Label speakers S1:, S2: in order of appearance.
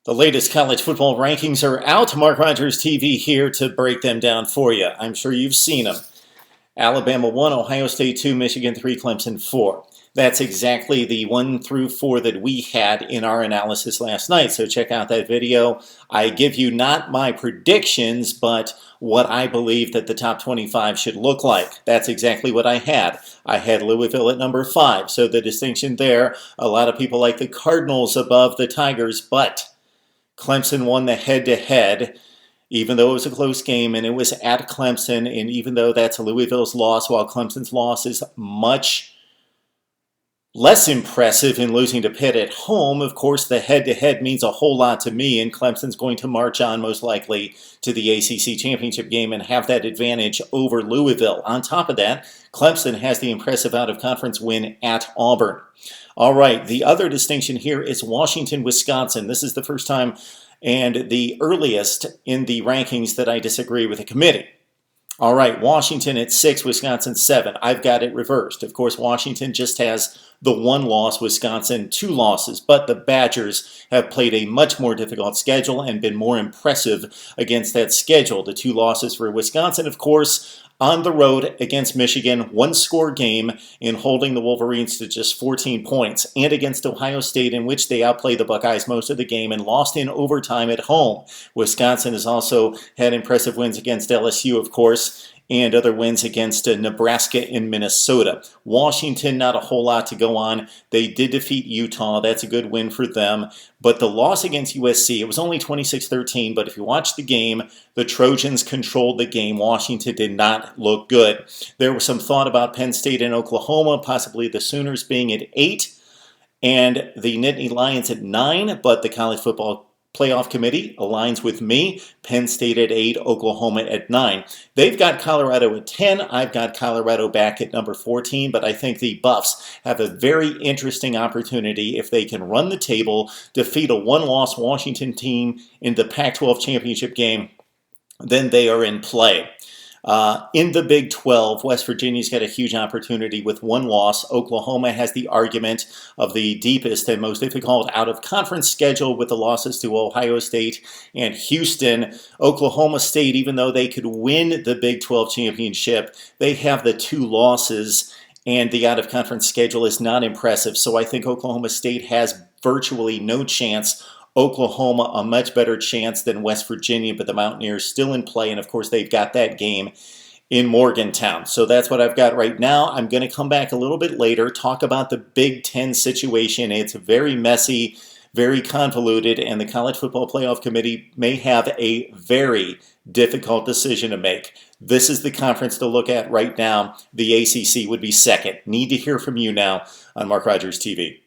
S1: The latest college football rankings are out. Mark Rogers TV here to break them down for you. I'm sure you've seen them. Alabama 1, Ohio State 2, Michigan 3, Clemson 4. That's exactly the 1 through 4 that we had in our analysis last night. So check out that video. I give you not my predictions, but what I believe that the top 25 should look like. That's exactly what I had. I had Louisville at number 5. So the distinction there, a lot of people like the Cardinals above the Tigers, but Clemson won the head-to-head, even though it was a close game, and it was at Clemson, and even though that's Louisville's loss, while Clemson's loss is much less impressive in losing to Pitt at home, of course, the head-to-head means a whole lot to me, and Clemson's going to march on most likely to the ACC championship game and have that advantage over Louisville. On top of that, Clemson has the impressive out-of-conference win at Auburn. All right, the other distinction here is Washington, Wisconsin. This is the first time and the earliest in the rankings that I disagree with the committee. All right, Washington at 6, Wisconsin 7. I've got it reversed. Of course, Washington just has the 1 loss, Wisconsin 2 losses, but the Badgers have played a much more difficult schedule and been more impressive against that schedule. The 2 losses for Wisconsin, of course, on the road against Michigan, 1-score game in holding the Wolverines to just 14 points, and against Ohio State, in which they outplayed the Buckeyes most of the game and lost in overtime at home. Wisconsin has also had impressive wins against LSU, of course, and other wins against Nebraska and Minnesota. Washington, not a whole lot to go on. They did defeat Utah. That's a good win for them. But the loss against USC, it was only 26-13, but if you watch the game, the Trojans controlled the game. Washington did not look good. There was some thought about Penn State and Oklahoma, possibly the Sooners being at 8, and the Nittany Lions at 9, but the College Football Playoff Committee aligns with me. Penn State at 8, Oklahoma at 9. They've got Colorado at 10. I've got Colorado back at number 14, but I think the Buffs have a very interesting opportunity if they can run the table, defeat a 1-loss Washington team in the Pac-12 championship game, then they are in play. In the Big 12, West Virginia's got a huge opportunity with 1 loss. Oklahoma has the argument of the deepest and most difficult out-of-conference schedule with the losses to Ohio State and Houston. Oklahoma State, even though they could win the Big 12 championship, they have the 2 losses, and the out-of-conference schedule is not impressive. So I think Oklahoma State has virtually no chance. Oklahoma, a much better chance than West Virginia, but the Mountaineers still in play, and of course they've got that game in Morgantown. So that's what I've got right now. I'm going to come back a little bit later, talk about the Big Ten situation. It's very messy, very convoluted, and the College Football Playoff Committee may have a very difficult decision to make. This is the conference to look at right now. The ACC would be second. Need to hear from you now on Mark Rogers TV.